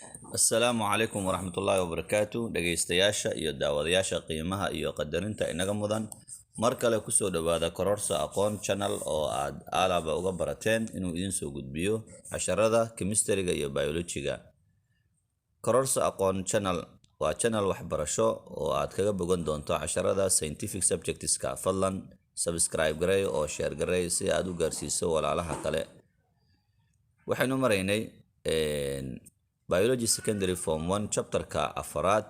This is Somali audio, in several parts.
Assalaamu calaykum waraxmatullaahi wabarakaatu dhegeystayaasha iyo daawadayaasha qiimaha iyo qadarinta inaga mudan mar kale kusoo dhawaada kororsa aqoon channel oo aad aalaba uga barateen inuu idin soo gudbiyo casharada chemistryga iyo biologyga. Kororsa aqoon channel waa channel waxbarasho oo aad kaga bogan doonto casharada scientific subjectska. Fadlan subscribe garay oo share garay si aad u gaarsiiso walaalaha kale. Waxaynu maraynay Biology Secondary Form 1 chapterka afaraad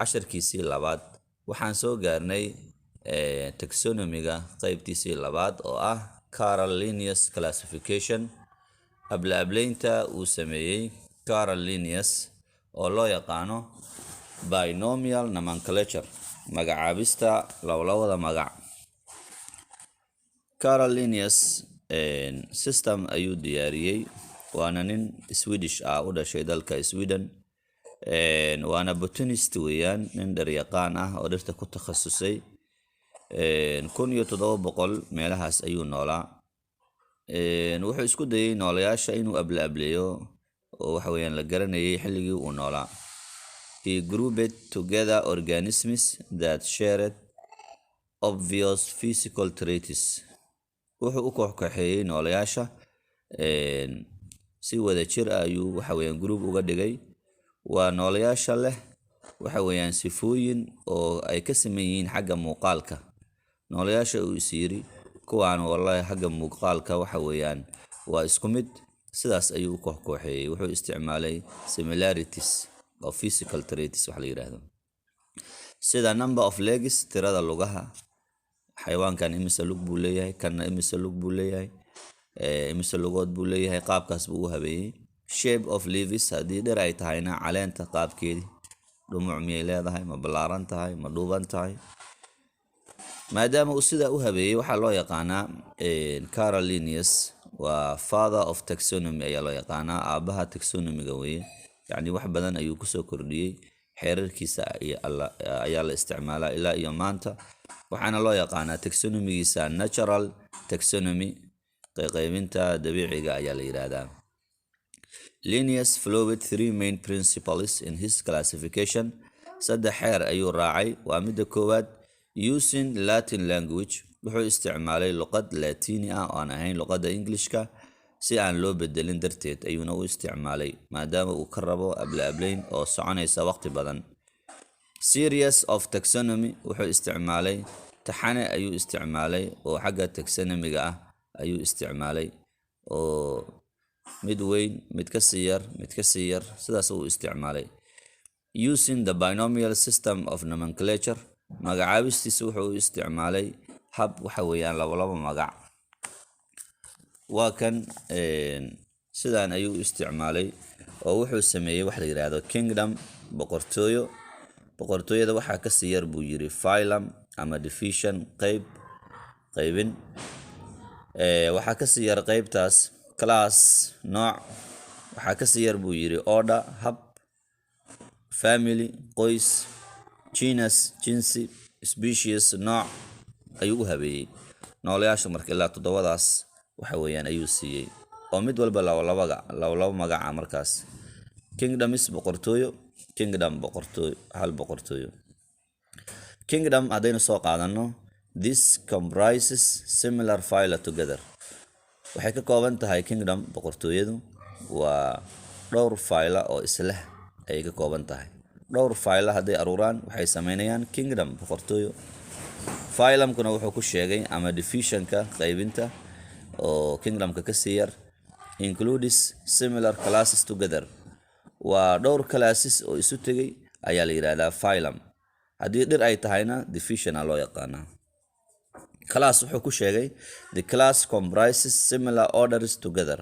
casharkiisii labaad. Waxaan soo gaarnay taxonomiga qaybtiisii labaad oo ah Carl Linnaeus classification. Ablaableynta uu sameeyey Carl Linnaeus oo loo yaqaano binomial nomenclature, magacaabista lawada magac. Carl Linnaeus system ayuu diyaariyey, waana nin Swedish u dhashay dalka Sweden, waana botanist weeyaan, nin dharyaqaan ah oo dhirta ku takhasusay. 1700 meelahaas ayuu noolaa. Wuxuu isku dayay noolayaasha inuu ablaableeyo oo waxa weeyaan la garanayay xilligii uu noolaa. He grouped together organisms that shared obvious physical traits. Wuxuu u kooxeeyay noolayaasha si wada jir ayuu waxa weeyaan group uga dhigay. Waa noolayaasha leh waxa weeyaan sifooyin oo ay ka sameeyeen xagga muuqaalka. Noolayaasha uu isiri kuwaan wallahi xagga muuqaalka waxa weeyaan waa isku mid, sidaas ayuu u kooxeeyay. Wuxuu isticmaalay similarities of physical traits wax la yiraahdo, sida number of legs, tirada lugaha. Xayawaankan imisa lug buu leeyahay, kana imisa lug buu leeyahay, imisa lugood buu leeyahay, qaabkaas buu u habeeyey. Shape of leaves, haddii dhir ay tahayna caleenta qaabkeedii, dhumuc miyay leedahay, ma ballaaran tahay, ma dhuuban tahay. Maadaama uu sidaa u habeeyey, waxaa loo yaqaanaa Carl Linnaeus waa father of taxonomy ayaa loo yaqaanaa, aabaha taxonomiga weeye. Yacni wax badan ayuu kusoo kordhiyey, xeerarkiisa ayaa la isticmaalaa ilaa iyo maanta. Waxaana loo yaqaanaa taxonomigiisa natural taxonomy, qaybinta dabiiciga ayaa la yiraahdaa. Linnaeus followed 3 main principles in his classification. Saddex xeer ayuu raacay. Waa midda koowaad, using Latin language. Wuxuu isticmaalay luqad Latini ah oo aan ahayn luqadda Englishka si aan loo bedelin darteed ayuuna u isticmaalay, maadaama uu ka rabo ablaableyn oo soconaysa waqti badan. Series of taxonomy. Wuxuu isticmaalay taxane ayuu isticmaalay oo xagga taxonomiga ah ayuu isticmaalay, oo mid weyn, mid ka sii yar, sidaas uu isticmaalay. Using the binomial system of nomenclature. Magacaabistiisa wuxuu u isticmaalay hab waxa weeyaan laba magac. Waa kan sidaan ayuu u isticmaalay oo wuxuu sameeyey wax la yiraahdo kingdom, boqortooyo. Boqortooyada waxaa ka sii yar buu yiri phylum ama division, qaybin. Waxaa ka sii yar qaybtaas class, nooc. Waxaa ka sii yar buu yiri order, hab. Family, qoys. Genus, jinsi. Species, nooc ayuu u habeeyey. Noolayaasha marka ilaa 7daas waxa weeyaan ayuu siiyey, oo mid walba laba magaca markaas. Kingdom is boqortooyo, kingdom boqortooyo, hal boqortooyo. Kingdom haddaynu soo qaadano, this comprises similar phyla together. Waxay ka kooban tahay kingdom, boqortooyadu waa dhowr phyla oo isleh ayay ka kooban tahay. Dhowr phyla hadday aruuraan waxay sameynayaan kingdom, boqortooyo. Phylumkuna wuxuu ku sheegay ama divisionka, qaybinta, oo kingdomka ka sii yar, includes similar classes together. Waa dhowr classes oo isu tegay ayaa la yiraahdaa phylum. Haddii dhir ay tahayna division loo yaqaanaa. Class wuxuu ku sheegay the class comprises similar orders together.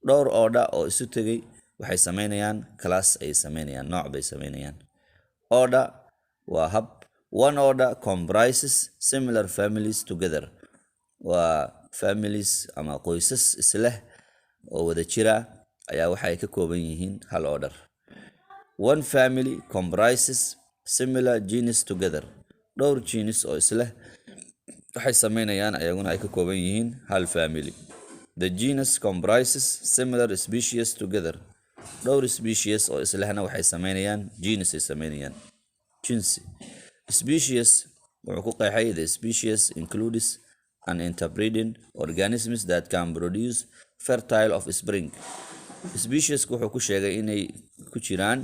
Dhowr order oo isu tegay waxay sameynayaan class, ay sameynayaan nooc bay sameynayaan. Order waa hab. One order comprises similar families together. Waa families ama qoysas isleh oo wada jira ayaa waxay ka kooban yihiin hal order. One family comprises similar genus together. Dhowr genus oo isleh waxay sameynayaan ayaguna ay ka kooban yihiin hal family. The genus comprises similar species together. dhowr species oo islehna waxay sameynayaan genus ay sameynayaan jinsi. Species wuxuu ku qeexay the species includes an interbreeding organisms that can produce fertile offspring. Species wuxuu ku sheegay inay ku jiraan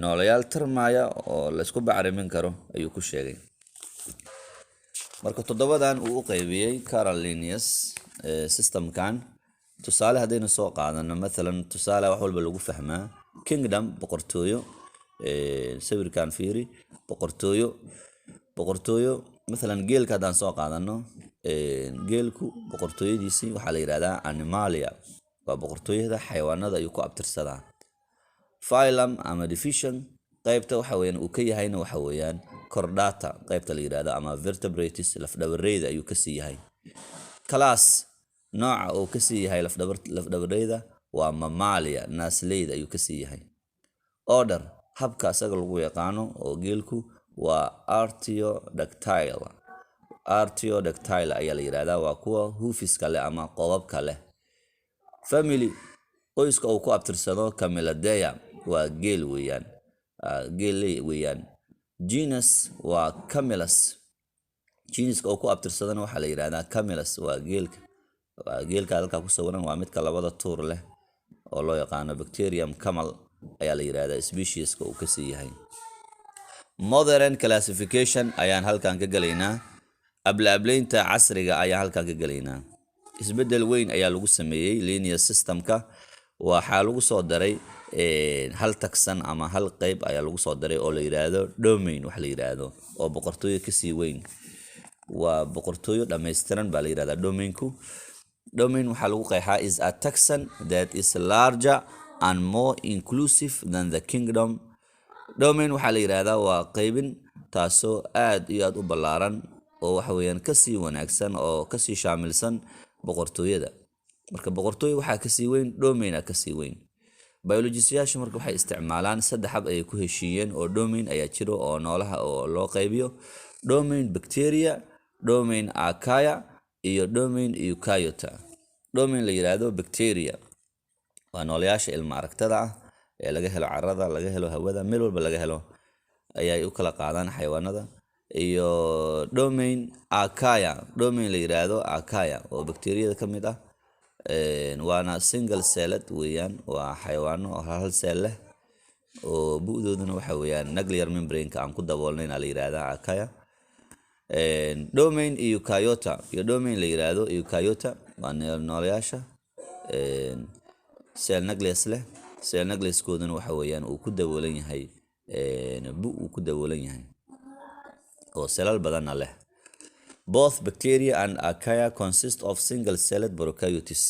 noolayaal tarmaya oo la isku bacrimin karo ayuu ku sheegay. Marka toddobadan uu u qaybiyay Carl Linnaeus systemkan tusaale haddaynu soo qaadano maalan tusaale wax walba lagu fahmaa kingdom boqortooyo sawirkan fiiri boqortooyo maalan geelka haddaan soo qaadano geelku boqortooyadiisii waxaa la yidhahdaa animalia waa boqortooyada xayawaanada ayuu ku abtirsadaa. Phylum ama division qaybta waxa weeyaan uu ka yahayna waxa weeyaan chordata qaybta la yiraahdo ama vertebrates lafdhabareyda ayuu ka sii yahay. Class nooca uu ka sii yahay lafdhabareyda waa mammalia naasleyda ayuu ka sii yahay. Order habka asaga lagu yaqaano oo geelku waa artiodactyla ayaa la yiraahdaa waa kuwa hoofiska leh ama qodobka leh. Family qoyska uu ku abtirsado Camelidae waa geel weeyaan genus waa Camelus genuska uu ku abtirsadana waxaa la yiraahdaa Camelus waa geelka halka ku sawiran waa midka labada tuur leh oo loo yaqaano Bacterium camel ayaa la yiraahdaa specieska uu ka sii yahay. Modern classification ayaan halkan ka galaynaa ablaableynta casriga ayaan halkan ka galaynaa. Isbedel weyn ayaa lagu sameeyay Linnaeus systemka waxaa lagu soo daray hal taxon ama hal qayb ayaa lagu soo daray oo la yiraahdo domain wax la yiraahdo oo boqortooyo ka sii weyn waa boqortooyo dhameystiran baa la yiraahdaa domain waxaa lagu qeexaa is a taxon that is larger and more inclusive than the kingdom. Domain waxaa la yiraahdaa waa qaybin taasoo aad iyo aad u ballaaran oo waxa weeyaan ka sii wanaagsan oo ka sii shaamilsan boqortooyada. Marka boqortooyo waxaa ka sii weyn domain ka sii weyn. Biologists marka waxay isticmaalaan saddex hab ay ku heshiiyeen oo domain ayaa jiro oo noolaha oo loo qaybiyo domain bacteria, domain archaea iyo domain eukaryote. Domain la yiraahdo bacteria waa noolayaasha ilma aragtada ah ee laga helo carrada, laga helo hawada, meel walba laga helo ayay u kala qaadaan xayawaanada. Iyo domain archaea domain la yiraahdo archaea oo bacteriyada ka mid ah waana single celled weeyaan waa xayawaano oo hal cell leh oo bu'dooduna waxa weeyaan nuclear membrane-ka aan ku daboolnayn la yiraahdaa archaea. Domain eukaryote iyo domain la yiraahdo eukaryote waa noolayaasha cell nucleus leh cell nucleus-kooduna waxa weeyaan uu ku daboolan yahay uu ku daboolan yahay oo cellal badan leh. Both bacteria and archaea consist of single-celled prokaryotes.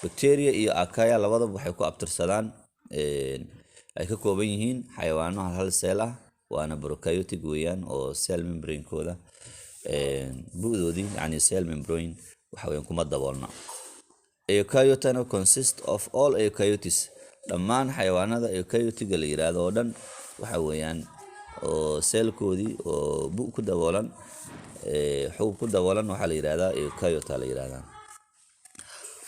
Bacteria iyo archaea labadaba waxay ku abtirsadaan ay ka kooban yihiin xayawaano hal cell ah waana prokaryotic weeyaan oo cell membrane-kooda bu'doodii yani cell membrane waxa weeyaan kuma daboolna. Eukaryote consist of all eukaryotes. Dhammaan xayawaanada eukaryotiga la yiraahdo oo dhan waxa weeyaan oo cell-koodii oo bu ku daboolan xub ku daboolan waxa la yiraahdaa eukaryote la yiraahdaa.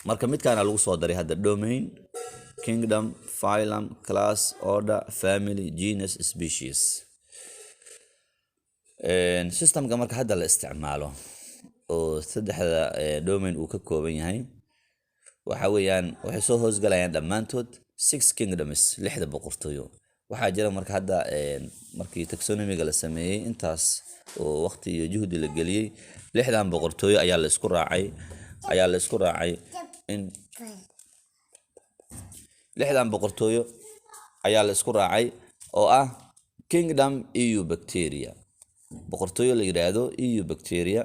Marka midkaana lagu soo daray hadda domain, kingdom, phylum, class, order, family, genus, species. Systemka marka hadda la isticmaalo oo saddexda domain uu ka kooban yahay waxa weeyaan waxay soo hoosgalayaan dhammaantood 6 kingdoms lixda boqortooyo. waxaa jira marka hadda markii taxonomy-ga la sameeyay intaas oo waqti iyo juhdi la geliyay lixdan boqortooyo ayaa la isku raacay in lixdan boqortooyo ayaa la isku raacay oo ah kingdom EU bacteria boqortooyo la yiraahdo EU bacteria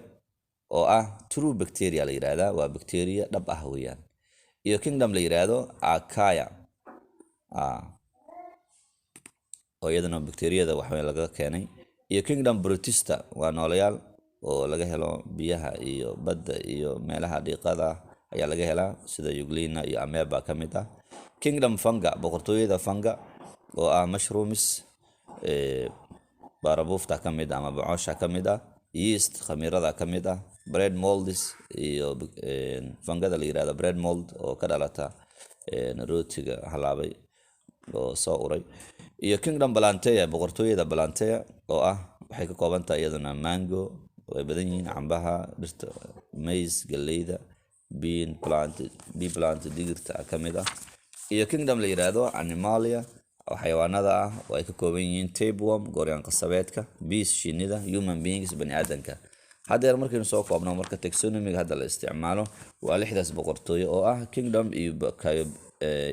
oo ah true bacteria la yiraahdaa waa bacteria dhab ah weeyaan iyo kingdom la yiraahdo archaea oo iyadana bacteriyada waxa laga keenay iyo kingdom protista waa noolayaal oo laga helo biyaha iyo badda iyo meelaha dhiiqada ayaa laga helaa sida Euglena iyo Amoeba kamid ah. Kingdom funga boqortooyada funga oo ah mushrooms barabuufta kamid ama bocoosha kamid ah yeast khamirada kamid ah bread molds iyo fungada la yiraahdo bread mold oo ka dhalata rootiga halaabay oo soo uray iyo kingdom Plantea boqortooyada Plantea oo ah waxay ka kooban tahay iyaduna mango way badan yihiin cambaha dhirta maize galeyda bee plant digirta kamid ah iyo kingdom la yiraahdo animalia oo xayawaanada ah oo ay ka kooban yihiin tapeworm gooryan qasabeedka bees shinnida human beings bani'aadanka hadeer markaynu soo koobno marka taxonomiga hadda la isticmaalo waa lixdaas boqortooyo oo ah kingdom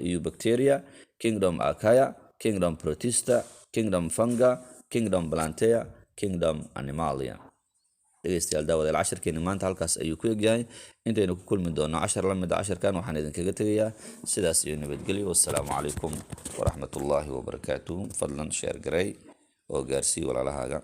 iyo bacteria kingdom archaea kingdom protista kingdom funga kingdom Plantea kingdom animalia dhegeystayaal daawadayaal casharkeena maanta halkaas ayuu ku egyahay intaynu ku kulmi doono cashar la mid ah casharkan waxaan idinkaga tegayaa sidaas iyo nabadgelyo wassalaamu calaykum waraxmatullaahi wabarakaatuh fadlan sheer garay oo gaarsii walaalahaaga